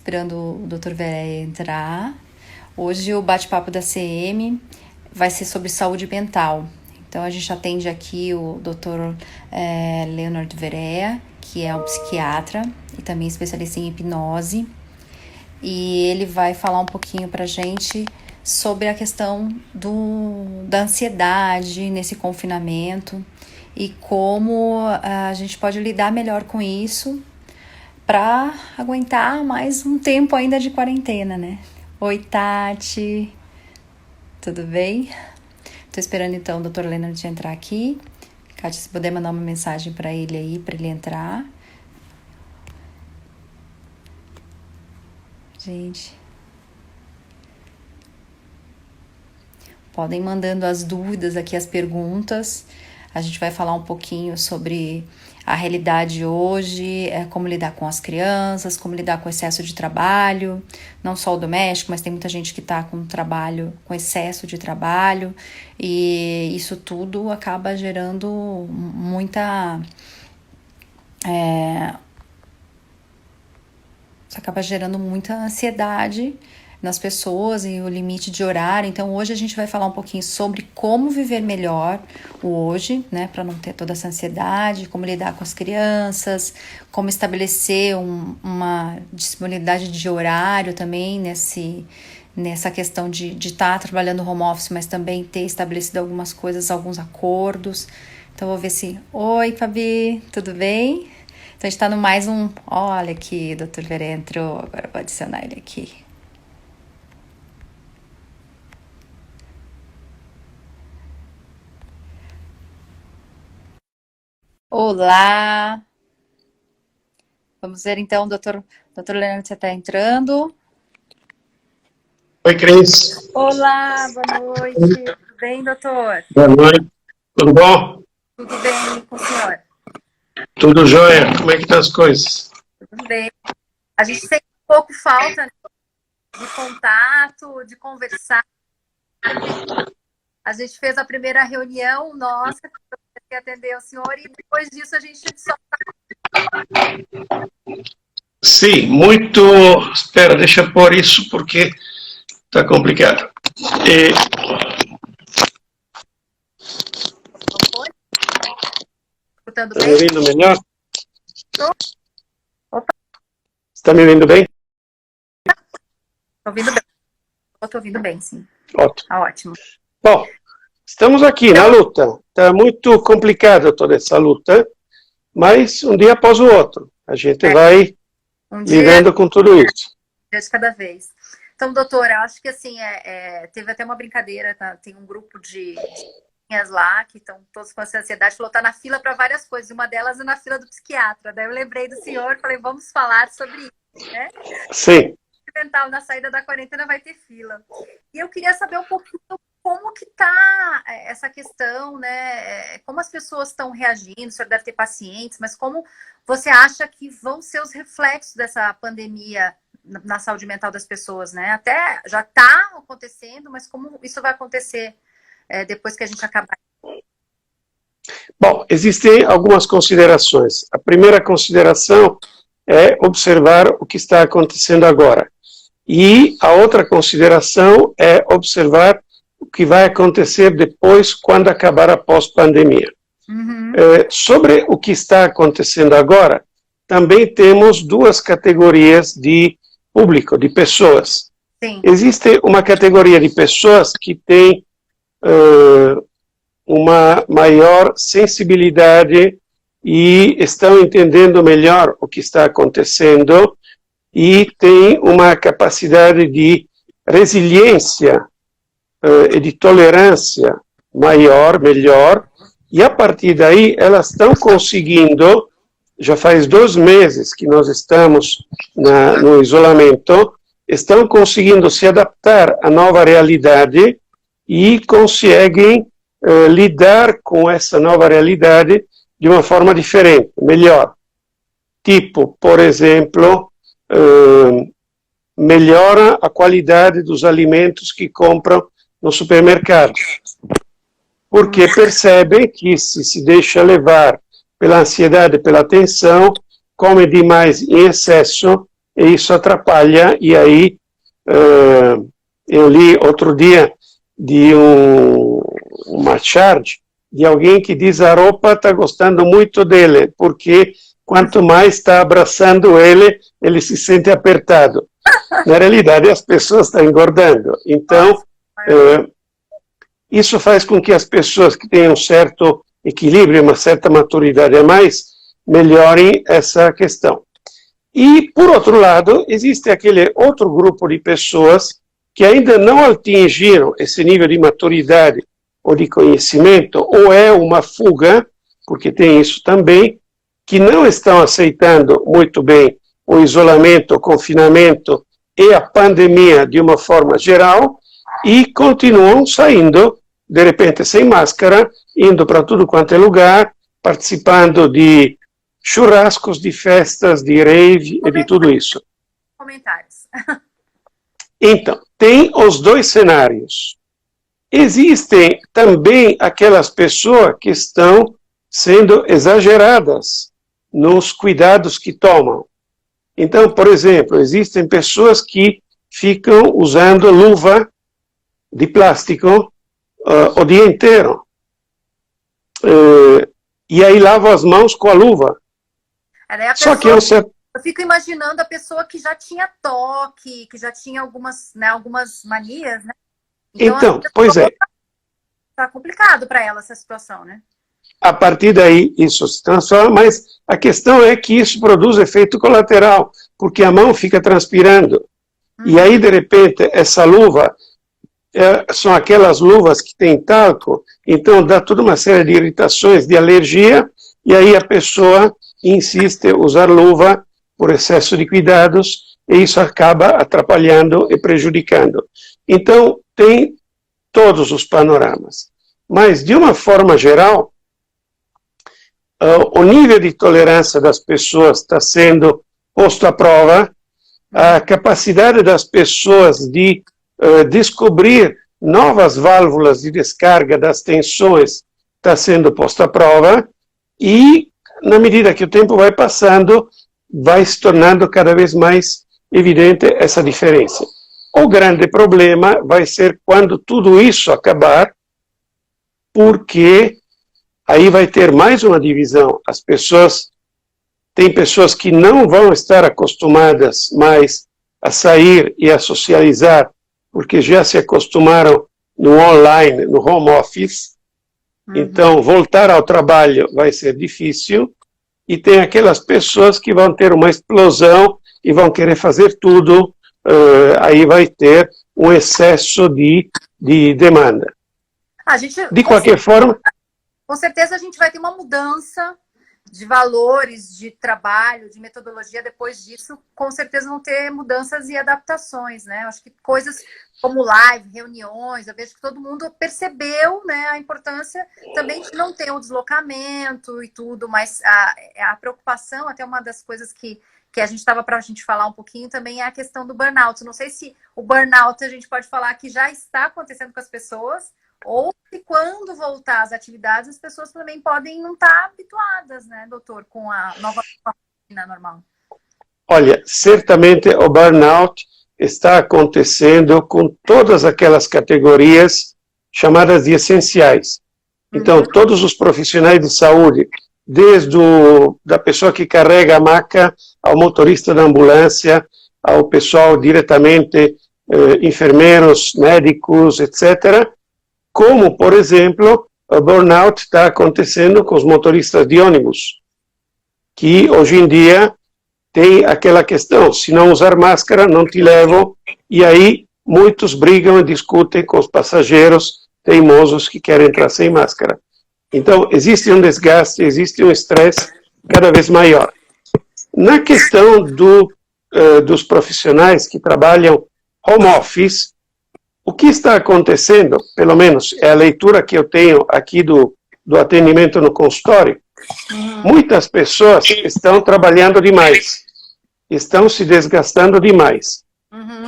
esperando o Dr. Veré entrar. Hoje o bate-papo da CM vai ser sobre saúde mental. Então a gente atende aqui o Dr. Leonard Veré, que é um psiquiatra e também especialista em hipnose. E ele vai falar um pouquinho pra gente sobre a questão da ansiedade nesse confinamento e como a gente pode lidar melhor com isso para aguentar mais um tempo ainda de quarentena, né? Oi, Tati. Tudo bem? Tô esperando então o Dr. Leonard entrar aqui. Kátia, se puder mandar uma mensagem para ele aí, para ele entrar. Gente. Podem mandando as dúvidas aqui, as perguntas. A gente vai falar um pouquinho sobre a realidade hoje, como lidar com as crianças, como lidar com o excesso de trabalho, não só o doméstico, mas tem muita gente que está com trabalho, com excesso de trabalho, e isso tudo acaba gerando muita... acaba gerando muita ansiedade nas pessoas e o limite de horário. Então hoje a gente vai falar um pouquinho sobre como viver melhor o hoje, né, para não ter toda essa ansiedade, como lidar com as crianças, como estabelecer uma disponibilidade de horário também nessa questão de estar trabalhando home office, mas também ter estabelecido algumas coisas, alguns acordos. Então vou ver se... Oi, Fabi, tudo bem? Então a gente tá no mais um... Olha aqui, o Dr. Veré entrou, agora vou adicionar ele aqui. Olá! Vamos ver então, Dr. Leonard, você está entrando. Oi, Cris. Olá, boa noite. Tudo bem, doutor? Boa noite. Tudo bom? Tudo bem com o senhor? Tudo jóia. Como é que estão as coisas? Tudo bem. A gente sente um pouco falta, né, de contato, de conversar. A gente fez a primeira reunião nossa, que atendeu o senhor, e depois disso a gente só... Sim, muito... Espera, deixa eu pôr isso porque está complicado. Escutando Está bem? me ouvindo melhor? Opa. Está me ouvindo bem? Estou ouvindo bem. Estou ouvindo bem, sim. Ótimo. Tá ótimo. Bom, estamos aqui na luta. Está muito complicada toda essa luta, mas um dia após o outro. A gente vai lidando com tudo isso. Um dia de cada vez. Então, doutora, eu acho que assim, teve até uma brincadeira, tá? Tem um grupo de lá que estão todos com essa ansiedade, falou, tá na fila para várias coisas, e uma delas é na fila do psiquiatra. Daí eu lembrei do senhor, falei, vamos falar sobre isso, né? Sim. Mental, na saída da quarentena vai ter fila. E eu queria saber um pouquinho como que tá essa questão, né? Como as pessoas estão reagindo, o senhor deve ter pacientes, mas como você acha que vão ser os reflexos dessa pandemia na saúde mental das pessoas, né? Até já está acontecendo, mas como isso vai acontecer depois que a gente acabar? Bom, existem algumas considerações. A primeira consideração é observar o que está acontecendo agora. E a outra consideração é observar o que vai acontecer depois, quando acabar a pós-pandemia. Uhum. Sobre o que está acontecendo agora, também temos duas categorias de público, de pessoas. Sim. Existe uma categoria de pessoas que tem uma maior sensibilidade e estão entendendo melhor o que está acontecendo e tem uma capacidade de resiliência e de tolerância maior, melhor, e a partir daí elas estão conseguindo, já faz 2 meses que nós estamos no isolamento, estão conseguindo se adaptar à nova realidade e conseguem lidar com essa nova realidade de uma forma diferente, melhor. Tipo, por exemplo, melhora a qualidade dos alimentos que compram no supermercado. Porque percebem que se deixa levar pela ansiedade, pela tensão, come demais em excesso e isso atrapalha, e aí eu li outro dia de uma charge de alguém que diz a roupa está gostando muito dele, porque quanto mais está abraçando ele, ele se sente apertado. Na realidade, as pessoas estão engordando. Então, isso faz com que as pessoas que têm um certo equilíbrio, uma certa maturidade a mais, melhorem essa questão. E, por outro lado, existe aquele outro grupo de pessoas que ainda não atingiram esse nível de maturidade ou de conhecimento, ou é uma fuga, porque tem isso também, que não estão aceitando muito bem o isolamento, o confinamento e a pandemia de uma forma geral, e continuam saindo, de repente, sem máscara, indo para tudo quanto é lugar, participando de churrascos, de festas, de rave e de tudo isso. Comentários. Então, tem os dois cenários. Existem também aquelas pessoas que estão sendo exageradas nos cuidados que tomam. Então, por exemplo, existem pessoas que ficam usando luva de plástico o dia inteiro. E aí lavam as mãos com a luva. Só que eu fico imaginando a pessoa que já tinha toque, que já tinha algumas manias, né? Então pois é. Tá complicado para ela essa situação, né? A partir daí isso se transforma, mas a questão é que isso produz efeito colateral, porque a mão fica transpirando. E aí, de repente, essa luva, são aquelas luvas que têm talco, então dá toda uma série de irritações, de alergia, e aí a pessoa insiste em usar luva por excesso de cuidados, e isso acaba atrapalhando e prejudicando. Então, tem todos os panoramas. Mas, de uma forma geral, o nível de tolerância das pessoas está sendo posto à prova, a capacidade das pessoas de descobrir novas válvulas de descarga das tensões está sendo posta à prova, e, na medida que o tempo vai passando, vai se tornando cada vez mais evidente essa diferença. O grande problema vai ser quando tudo isso acabar, porque aí vai ter mais uma divisão. Tem pessoas que não vão estar acostumadas mais a sair e a socializar, porque já se acostumaram no online, no home office. Então, voltar ao trabalho vai ser difícil. E tem aquelas pessoas que vão ter uma explosão e vão querer fazer tudo. Aí vai ter um excesso de demanda. De qualquer forma... Com certeza a gente vai ter uma mudança de valores, de trabalho, de metodologia depois disso. Com certeza vão ter mudanças e adaptações, né? Acho que coisas como live, reuniões, eu vejo que todo mundo percebeu, né, a importância também de não ter o deslocamento e tudo, mas a preocupação, até uma das coisas que a gente estava para a gente falar um pouquinho também é a questão do burnout. Não sei se o burnout a gente pode falar que já está acontecendo com as pessoas, ou se quando voltar às atividades, as pessoas também podem não estar habituadas, né, doutor, com a nova rotina normal. Olha, certamente o burnout está acontecendo com todas aquelas categorias chamadas de essenciais. Então, todos os profissionais de saúde, desde da pessoa que carrega a maca, ao motorista da ambulância, ao pessoal diretamente, enfermeiros, médicos, etc., como, por exemplo, o burnout está acontecendo com os motoristas de ônibus, que hoje em dia tem aquela questão, se não usar máscara, não te levam, e aí muitos brigam e discutem com os passageiros teimosos que querem entrar sem máscara. Então, existe um desgaste, existe um estresse cada vez maior. Na questão dos profissionais que trabalham home office, o que está acontecendo, pelo menos é a leitura que eu tenho aqui do atendimento no consultório, muitas pessoas estão trabalhando demais, estão se desgastando demais.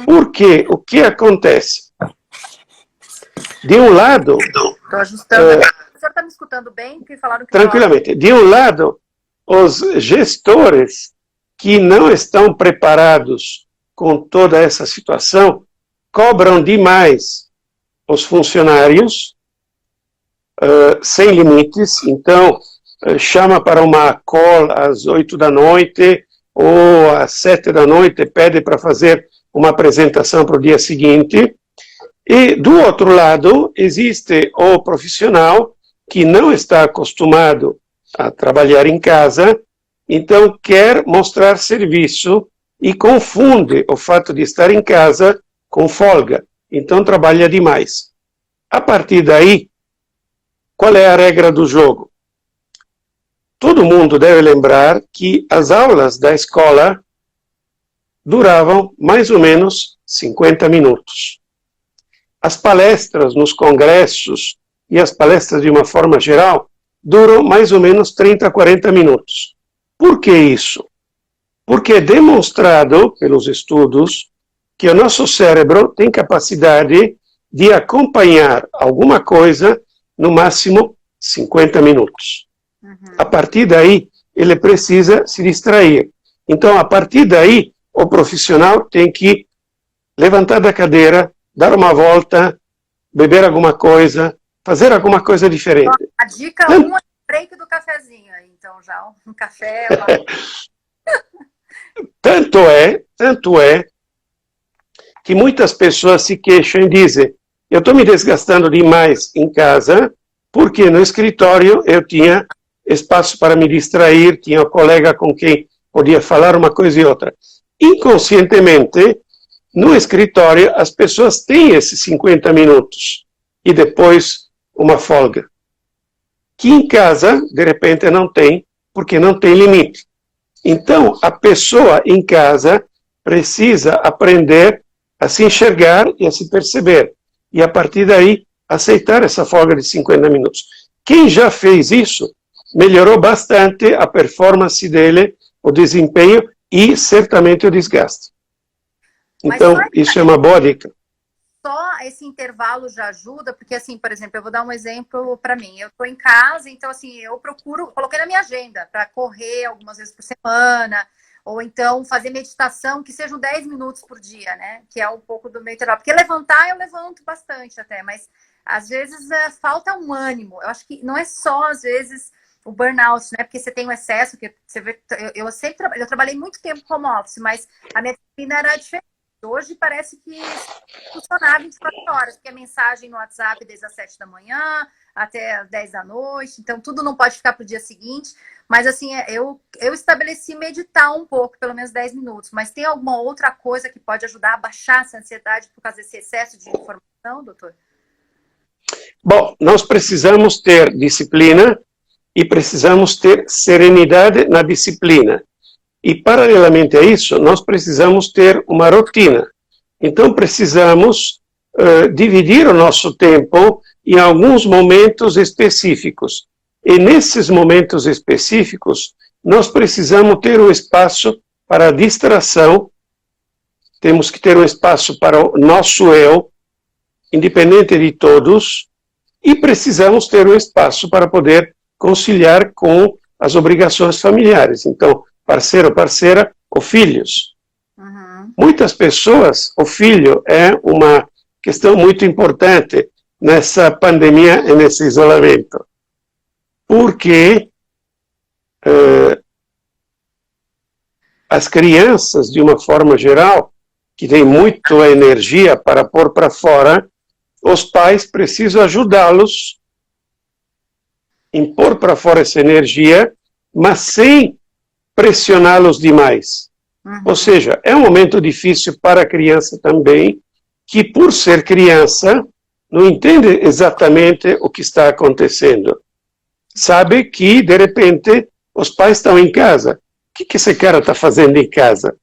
Porque o que acontece? De um lado... Estou ajustando. O senhor está me escutando bem? Que falaram que tranquilamente. De um lado, os gestores que não estão preparados com toda essa situação, cobram demais os funcionários, sem limites. Então, chama para uma call às 8 da noite ou às 7 da noite, pede para fazer uma apresentação para o dia seguinte. E, do outro lado, existe o profissional que não está acostumado a trabalhar em casa, então quer mostrar serviço e confunde o fato de estar em casa com folga. Então trabalha demais. A partir daí, qual é a regra do jogo? Todo mundo deve lembrar que as aulas da escola duravam mais ou menos 50 minutos. As palestras nos congressos e as palestras de uma forma geral duram mais ou menos 30 a 40 minutos. Por que isso? Porque é demonstrado pelos estudos que o nosso cérebro tem capacidade de acompanhar alguma coisa no máximo 50 minutos. A partir daí, ele precisa se distrair. Então, a partir daí, o profissional tem que levantar da cadeira, dar uma volta, beber alguma coisa, fazer alguma coisa diferente. A dica 1 é o break do cafezinho. Então, já um café... Tanto é que muitas pessoas se queixam e dizem: eu estou me desgastando demais em casa, porque no escritório eu tinha espaço para me distrair, tinha um colega com quem podia falar uma coisa e outra. Inconscientemente, no escritório, as pessoas têm esses 50 minutos e depois uma folga. Que em casa, de repente, não tem, porque não tem limite. Então, a pessoa em casa precisa aprender a se enxergar e a se perceber. E, a partir daí, aceitar essa folga de 50 minutos. Quem já fez isso, melhorou bastante a performance dele, o desempenho e, certamente, o desgaste. Então, isso é uma boa dica. Só esse intervalo já ajuda, porque assim, por exemplo, eu vou dar um exemplo para mim. Eu estou em casa, então assim, eu procuro, coloquei na minha agenda para correr algumas vezes por semana, ou então fazer meditação, que sejam 10 minutos por dia, né? Que é um pouco do meu intervalo. Porque levantar, eu levanto bastante até, mas às vezes falta um ânimo. Eu acho que não é só, às vezes, o burnout, né? Porque você tem o excesso, que você vê, eu sempre eu trabalhei muito tempo como office, mas a minha disciplina era diferente. Hoje parece que funcionava 24 horas, porque é mensagem no WhatsApp desde as 7 da manhã até as 10 da noite, então tudo não pode ficar para o dia seguinte. Mas assim, eu estabeleci meditar um pouco, pelo menos 10 minutos. Mas tem alguma outra coisa que pode ajudar a baixar essa ansiedade por causa desse excesso de informação, doutor? Bom, nós precisamos ter disciplina e precisamos ter serenidade na disciplina. E, paralelamente a isso, nós precisamos ter uma rotina. Então, precisamos dividir o nosso tempo em alguns momentos específicos. E, nesses momentos específicos, nós precisamos ter um espaço para a distração, temos que ter um espaço para o nosso eu, independente de todos, e precisamos ter um espaço para poder conciliar com as obrigações familiares. Então, parceiro, parceira, ou filhos. Uhum. Muitas pessoas, o filho é uma questão muito importante nessa pandemia e nesse isolamento. Porque as crianças, de uma forma geral, que têm muita energia para pôr para fora, os pais precisam ajudá-los em pôr para fora essa energia, mas sem pressioná-los demais. Uhum. Ou seja, é um momento difícil para a criança também, que por ser criança, não entende exatamente o que está acontecendo. Sabe que, de repente, os pais estão em casa. O que esse cara está fazendo em casa?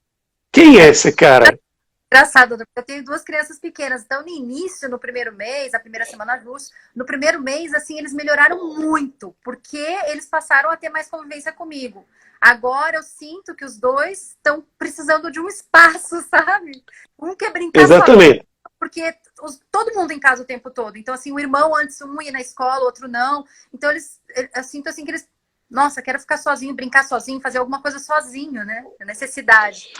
Quem é esse cara? Engraçado, eu tenho duas crianças pequenas, então no início, no primeiro mês, a primeira semana justo, no primeiro mês, assim, eles melhoraram muito, porque eles passaram a ter mais convivência comigo. Agora eu sinto que os dois estão precisando de um espaço, sabe? Um quer brincar exatamente. Só, porque todo mundo em casa o tempo todo. Então, assim, o irmão antes um ia na escola, o outro não. Então, eu sinto assim que eles nossa, quero ficar sozinho, brincar sozinho, fazer alguma coisa sozinho, né? A necessidade.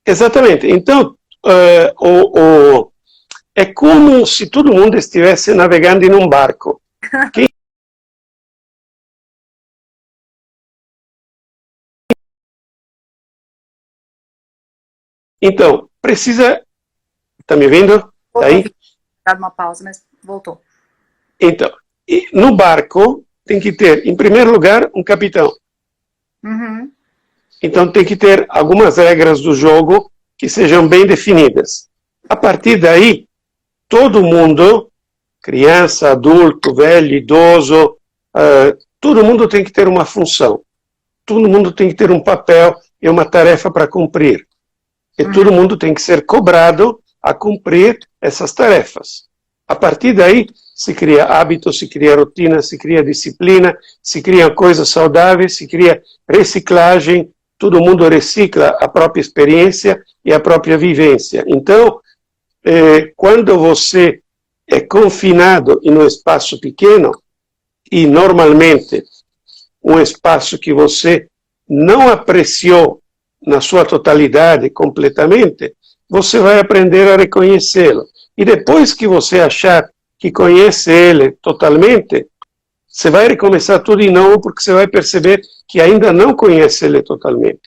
Exatamente. Então, é como se todo mundo estivesse navegando em um barco. Então, precisa... Está me vendo? Tá aí? Dado uma pausa, mas voltou. Então, no barco tem que ter, em primeiro lugar, um capitão. Uhum. Então tem que ter algumas regras do jogo que sejam bem definidas. A partir daí, todo mundo, criança, adulto, velho, idoso, todo mundo tem que ter uma função. Todo mundo tem que ter um papel e uma tarefa para cumprir. E todo mundo tem que ser cobrado a cumprir essas tarefas. A partir daí, se cria hábitos, se cria rotina, se cria disciplina, se cria coisas saudáveis, se cria reciclagem, todo mundo recicla a própria experiência e a própria vivência. Então, quando você é confinado em um espaço pequeno, e normalmente um espaço que você não apreciou na sua totalidade, completamente, você vai aprender a reconhecê-lo. E depois que você achar que conhece ele totalmente, você vai recomeçar tudo de novo, porque você vai perceber que ainda não conhece ele totalmente.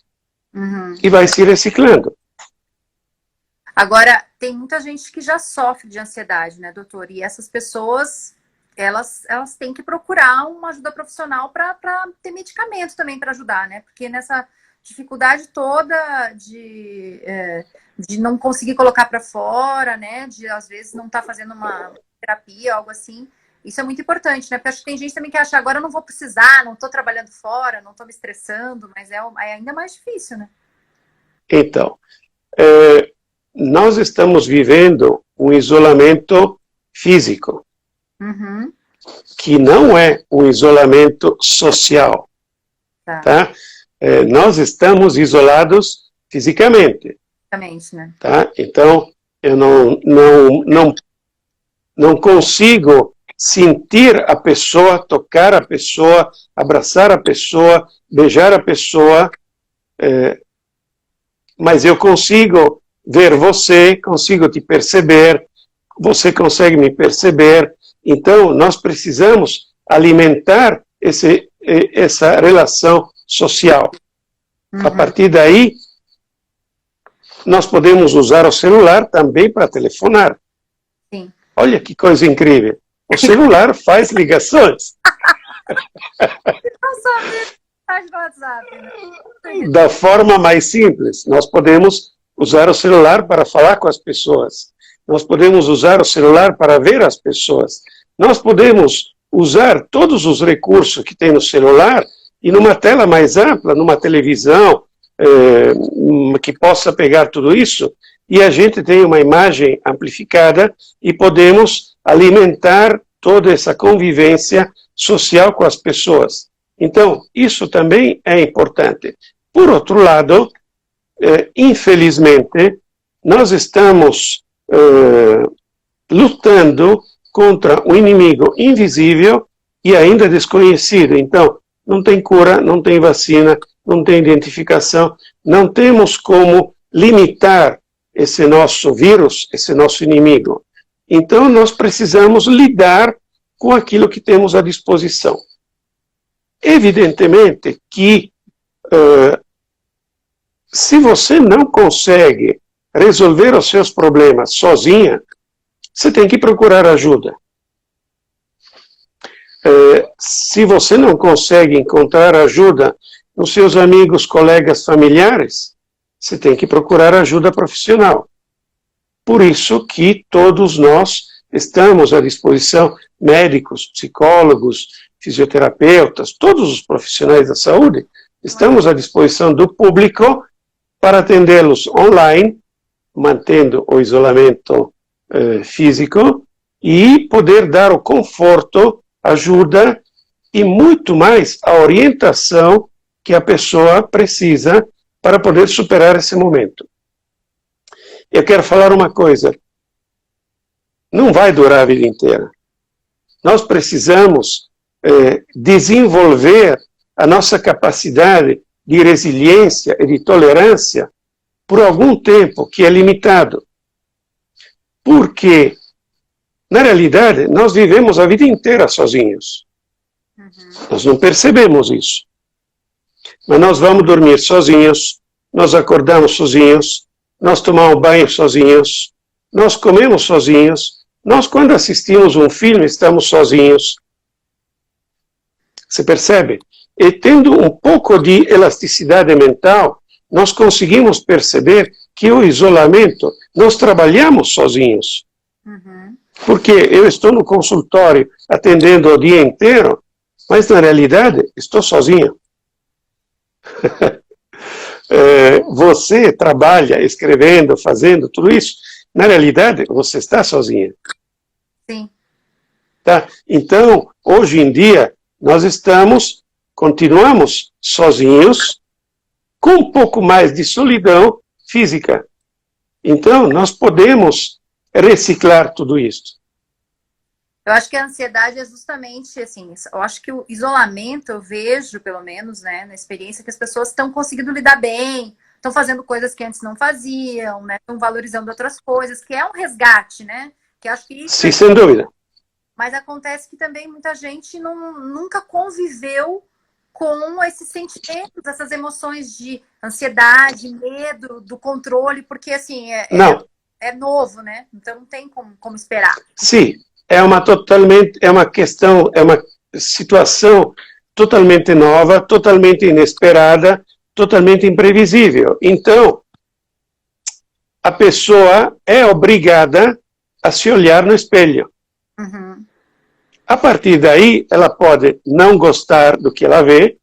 Uhum. E vai se reciclando. Agora, tem muita gente que já sofre de ansiedade, né, doutor? E essas pessoas, elas têm que procurar uma ajuda profissional para ter medicamento também para ajudar, né? Porque nessa dificuldade toda de não conseguir colocar para fora, né? De, às vezes, não estar fazendo uma terapia, algo assim. Isso é muito importante, né? Porque acho que tem gente também que acha, agora eu não vou precisar, não estou trabalhando fora, não estou me estressando, mas é ainda mais difícil, né? Então, nós estamos vivendo um isolamento físico, que não é um isolamento social, tá? Nós estamos isolados fisicamente. Exatamente, né? Tá? Então, eu não consigo sentir a pessoa, tocar a pessoa, abraçar a pessoa, beijar a pessoa, mas eu consigo ver você, consigo te perceber, você consegue me perceber. Então, nós precisamos alimentar essa relação social. A partir daí, nós podemos usar o celular também para telefonar. Sim. Olha que coisa incrível. O celular faz ligações. Da forma mais simples, nós podemos usar o celular para falar com as pessoas. Nós podemos usar o celular para ver as pessoas. Nós podemos usar todos os recursos que tem no celular e numa tela mais ampla, numa televisão, que possa pegar tudo isso, e a gente tem uma imagem amplificada e podemos alimentar toda essa convivência social com as pessoas. Então, isso também é importante. Por outro lado, infelizmente, nós estamos lutando contra um inimigo invisível e ainda desconhecido. Então, não tem cura, não tem vacina, não tem identificação, não temos como limitar esse nosso vírus, esse nosso inimigo. Então, nós precisamos lidar com aquilo que temos à disposição. Evidentemente que, se você não consegue resolver os seus problemas sozinha, você tem que procurar ajuda. Se você não consegue encontrar ajuda nos seus amigos, colegas, familiares, você tem que procurar ajuda profissional. Por isso que todos nós estamos à disposição, médicos, psicólogos, fisioterapeutas, todos os profissionais da saúde, estamos à disposição do público para atendê-los online, mantendo o isolamento físico, e poder dar o conforto, ajuda e muito mais a orientação que a pessoa precisa para poder superar esse momento. Eu quero falar uma coisa, não vai durar a vida inteira. Nós precisamos desenvolver a nossa capacidade de resiliência e de tolerância por algum tempo que é limitado. Porque, na realidade, nós vivemos a vida inteira sozinhos. Nós não percebemos isso. Mas nós vamos dormir sozinhos, nós acordamos sozinhos, nós tomamos banho sozinhos, nós comemos sozinhos, nós, quando assistimos um filme, estamos sozinhos. Você percebe? E tendo um pouco de elasticidade mental, nós conseguimos perceber que o isolamento, nós trabalhamos sozinhos. Porque eu estou no consultório atendendo o dia inteiro, mas na realidade estou sozinho. Você trabalha escrevendo, fazendo tudo isso, na realidade você está sozinha. Sim. Tá? Então, hoje em dia, nós continuamos sozinhos, com um pouco mais de solidão física. Então, nós podemos reciclar tudo isso. Eu acho que a ansiedade é justamente, assim, eu acho que o isolamento, eu vejo, pelo menos, né, na experiência, que as pessoas estão conseguindo lidar bem, estão fazendo coisas que antes não faziam, né, estão valorizando outras coisas, que é um resgate, né, que eu acho que isso... Sim, sem dúvida. Mas acontece que também muita gente nunca conviveu com esses sentimentos, essas emoções de ansiedade, medo, do controle, porque, assim, é novo, né, então não tem como esperar. Sim. É uma situação totalmente nova, totalmente inesperada, totalmente imprevisível. Então, a pessoa é obrigada a se olhar no espelho. A partir daí, ela pode não gostar do que ela vê,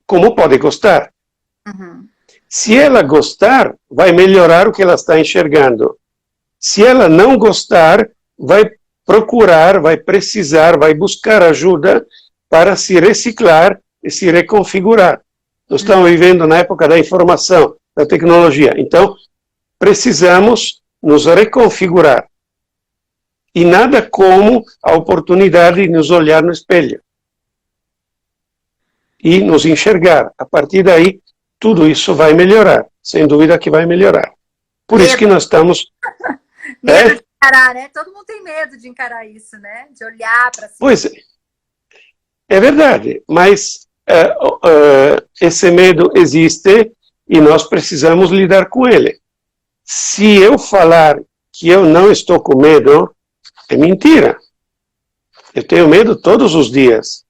como pode gostar. Se ela gostar, vai melhorar o que ela está enxergando. Se ela não gostar, vai procurar, vai precisar, vai buscar ajuda para se reciclar e se reconfigurar. Nós estamos vivendo na época da informação, da tecnologia. Então, precisamos nos reconfigurar. E nada como a oportunidade de nos olhar no espelho. E nos enxergar. A partir daí, tudo isso vai melhorar. Sem dúvida que vai melhorar. Por isso que nós estamos... Medo de encarar, né? Todo mundo tem medo de encarar isso, né? De olhar para si. Pois é verdade, mas esse medo existe e nós precisamos lidar com ele. Se eu falar que eu não estou com medo, é mentira. Eu tenho medo todos os dias.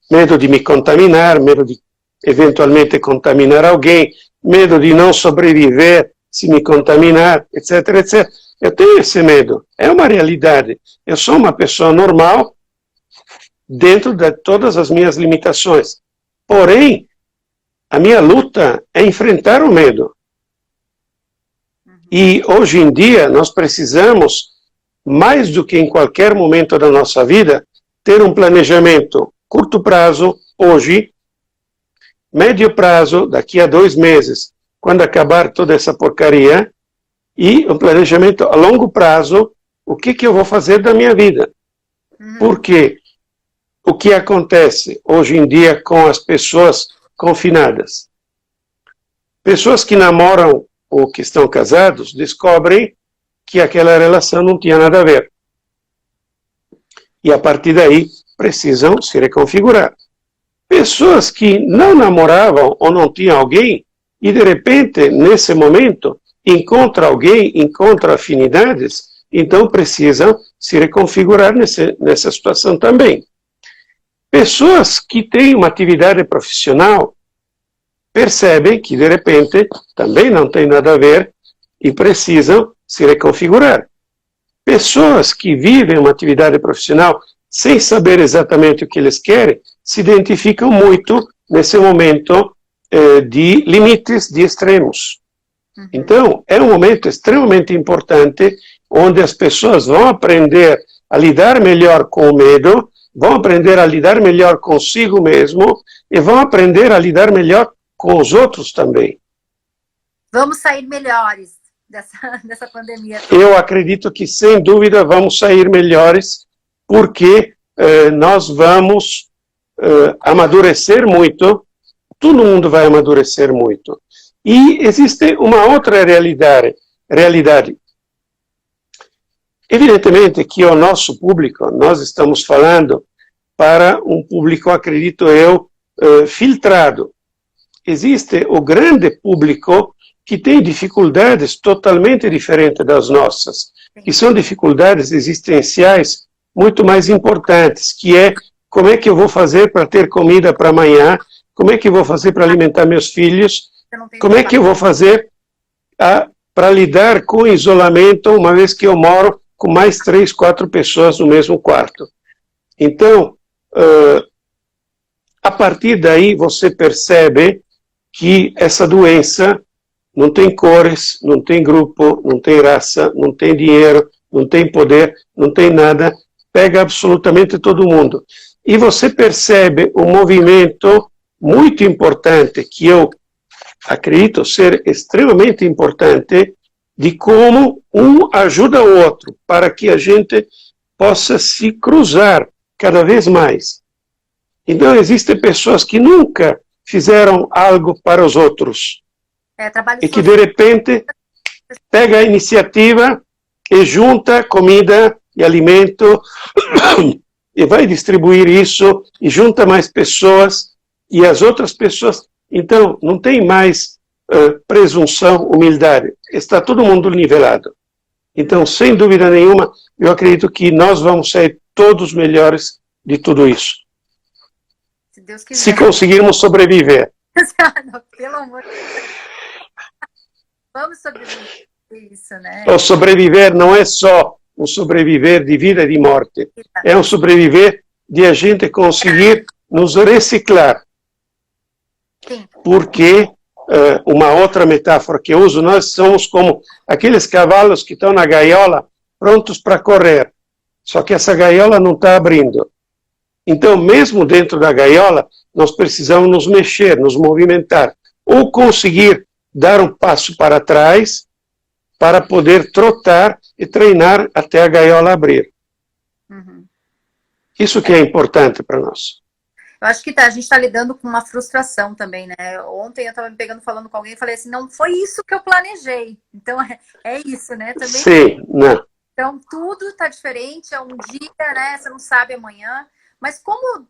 Medo de me contaminar, medo de eventualmente contaminar alguém, medo de não sobreviver se me contaminar, etc, etc. Eu tenho esse medo, é uma realidade. Eu sou uma pessoa normal dentro de todas as minhas limitações. Porém, a minha luta é enfrentar o medo. E hoje em dia nós precisamos, mais do que em qualquer momento da nossa vida, ter um planejamento curto prazo, hoje, médio prazo, daqui a 2 meses, quando acabar toda essa porcaria, e um planejamento a longo prazo, o que eu vou fazer da minha vida. Porque o que acontece hoje em dia com as pessoas confinadas? Pessoas que namoram ou que estão casados descobrem que aquela relação não tinha nada a ver. E a partir daí precisam se reconfigurar. Pessoas que não namoravam ou não tinham alguém e de repente, nesse momento, encontra alguém, encontra afinidades, então precisam se reconfigurar nessa situação também. Pessoas que têm uma atividade profissional percebem que, de repente, também não tem nada a ver e precisam se reconfigurar. Pessoas que vivem uma atividade profissional sem saber exatamente o que eles querem, se identificam muito nesse momento de limites, de extremos. Então, é um momento extremamente importante onde as pessoas vão aprender a lidar melhor com o medo, vão aprender a lidar melhor consigo mesmo e vão aprender a lidar melhor com os outros também. Vamos sair melhores dessa pandemia. Eu acredito que, sem dúvida, vamos sair melhores porque nós vamos amadurecer muito, todo mundo vai amadurecer muito. E existe uma outra realidade. Evidentemente que o nosso público, nós estamos falando para um público, acredito eu, filtrado. Existe o grande público que tem dificuldades totalmente diferentes das nossas, que são dificuldades existenciais muito mais importantes, que é como é que eu vou fazer para ter comida para amanhã, como é que eu vou fazer para alimentar meus filhos, como é que eu vou fazer para lidar com o isolamento, uma vez que eu moro com mais 3, 4 pessoas no mesmo quarto. Então, a partir daí você percebe que essa doença não tem cores, não tem grupo, não tem raça, não tem dinheiro, não tem poder, não tem nada, pega absolutamente todo mundo. E você percebe um movimento muito importante, que eu acredito ser extremamente importante, de como um ajuda o outro, para que a gente possa se cruzar cada vez mais. Então, existem pessoas que nunca fizeram algo para os outros, e que, de repente, pega a iniciativa e junta comida e alimento, e vai distribuir isso, e junta mais pessoas, e as outras pessoas. Então, não tem mais presunção, humildade. Está todo mundo nivelado. Então, sem dúvida nenhuma, eu acredito que nós vamos sair todos melhores de tudo isso. Se Deus quiser. Se conseguirmos sobreviver. Não, pelo amor de Deus. Vamos sobreviver isso, né? O sobreviver não é só um sobreviver de vida e de morte. É um sobreviver de a gente conseguir nos reciclar. Sim. Porque, uma outra metáfora que eu uso, nós somos como aqueles cavalos que estão na gaiola, prontos para correr. Só que essa gaiola não está abrindo. Então, mesmo dentro da gaiola, nós precisamos nos mexer, nos movimentar, ou conseguir dar um passo para trás para poder trotar e treinar até a gaiola abrir. Uhum. Isso que é importante para nós. Eu acho que a gente está lidando com uma frustração também, né? Ontem eu estava me pegando falando com alguém e falei assim, não foi isso que eu planejei. Então, é isso, né? Também. Sim, não. Então, tudo está diferente, é um dia, né? Você não sabe amanhã. Mas como,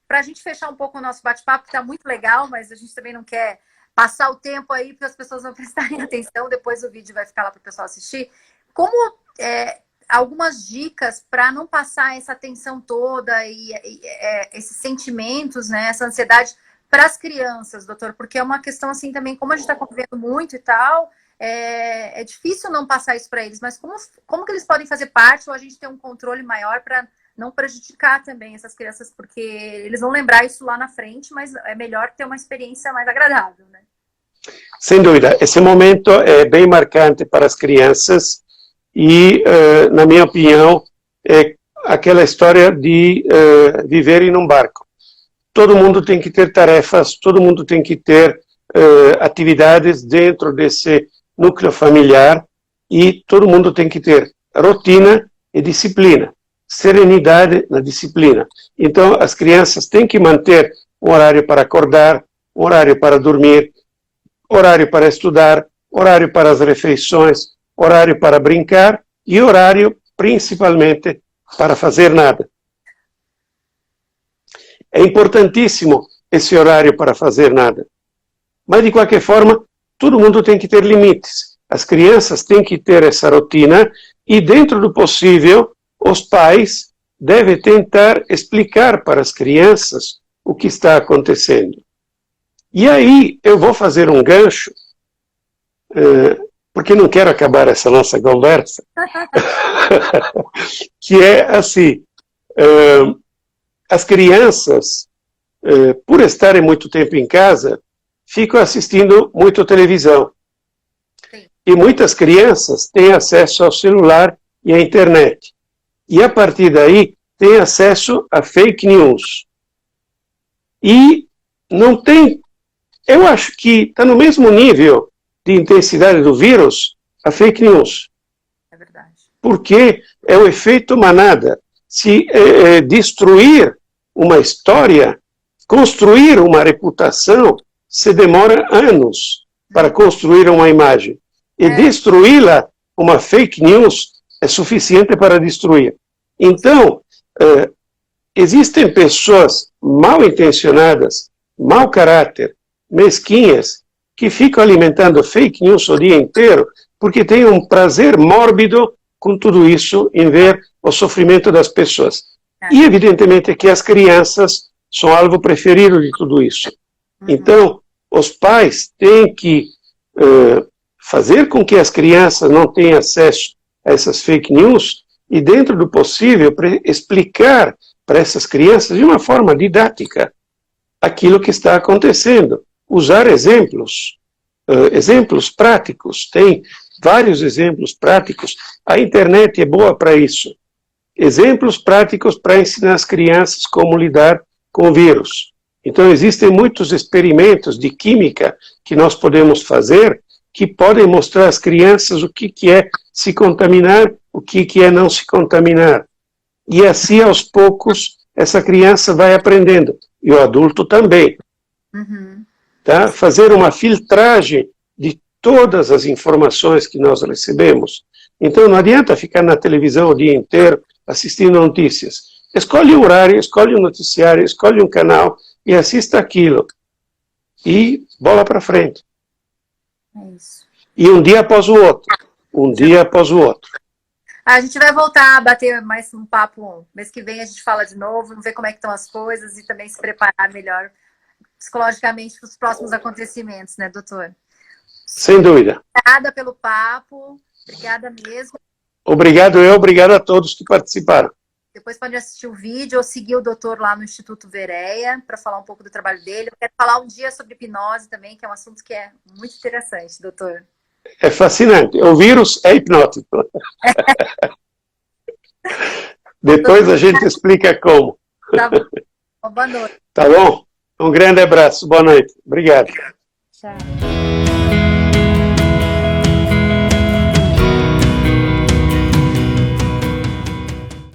para a gente fechar um pouco o nosso bate-papo, que está muito legal, mas a gente também não quer passar o tempo aí, porque as pessoas não prestarem atenção, depois o vídeo vai ficar lá para o pessoal assistir. Como algumas dicas para não passar essa tensão toda e esses sentimentos, né, essa ansiedade para as crianças, doutor? Porque é uma questão assim também, como a gente está convivendo muito e tal, é difícil não passar isso para eles, mas como que eles podem fazer parte, ou a gente tem um controle maior para não prejudicar também essas crianças, porque eles vão lembrar isso lá na frente, mas é melhor ter uma experiência mais agradável, né? Sem dúvida, esse momento é bem marcante para as crianças e, na minha opinião, é aquela história de viver em um barco. Todo mundo tem que ter tarefas, todo mundo tem que ter atividades dentro desse núcleo familiar e todo mundo tem que ter rotina e disciplina, serenidade na disciplina. Então, as crianças têm que manter um horário para acordar, um horário para dormir, horário para estudar, horário para as refeições, horário para brincar e horário, principalmente, para fazer nada. É importantíssimo esse horário para fazer nada. Mas, de qualquer forma, todo mundo tem que ter limites. As crianças têm que ter essa rotina e, dentro do possível, os pais devem tentar explicar para as crianças o que está acontecendo. E aí eu vou fazer um gancho, porque não quero acabar essa nossa conversa, que é assim, as crianças, por estarem muito tempo em casa, ficam assistindo muito televisão. Sim. E muitas crianças têm acesso ao celular e à internet. E a partir daí, têm acesso a fake news. E não tem... Eu acho que está no mesmo nível de intensidade do vírus a fake news. É verdade. Porque é o efeito manada. Se destruir uma história construir uma reputação se demora anos para construir uma imagem. E destruí-la, uma fake news, é suficiente para destruir. Então, existem pessoas mal intencionadas, mau caráter, mesquinhas, que ficam alimentando fake news o dia inteiro, porque têm um prazer mórbido com tudo isso, em ver o sofrimento das pessoas. E, evidentemente, que as crianças são alvo preferido de tudo isso. Então, os pais têm que fazer com que as crianças não tenham acesso a essas fake news e, dentro do possível, explicar para essas crianças, de uma forma didática, aquilo que está acontecendo. Usar exemplos, exemplos práticos. Tem vários exemplos práticos. A internet é boa para isso. Exemplos práticos para ensinar as crianças como lidar com o vírus. Então, existem muitos experimentos de química que nós podemos fazer que podem mostrar às crianças o que é se contaminar, o que é não se contaminar. E assim, aos poucos, essa criança vai aprendendo. E o adulto também. Tá? Fazer uma filtragem de todas as informações que nós recebemos. Então, não adianta ficar na televisão o dia inteiro assistindo notícias. Escolhe um horário, escolhe um noticiário, escolhe um canal e assista aquilo. E bola para frente. É isso. E um dia após o outro. Um dia após o outro. A gente vai voltar a bater mais um papo. Mês que vem a gente fala de novo, vamos ver como é que estão as coisas e também se preparar melhor psicologicamente para os próximos acontecimentos, né, doutor? Sem dúvida. Obrigada pelo papo. Obrigada mesmo. Obrigado a todos que participaram. Depois pode assistir o vídeo ou seguir o doutor lá no Instituto Vereia para falar um pouco do trabalho dele. Eu quero falar um dia sobre hipnose também, que é um assunto que é muito interessante, doutor. É fascinante. O vírus é hipnótico. Depois a gente explica como. Tá bom. Boa noite. Tá bom? Um grande abraço. Boa noite. Obrigado. Tchau.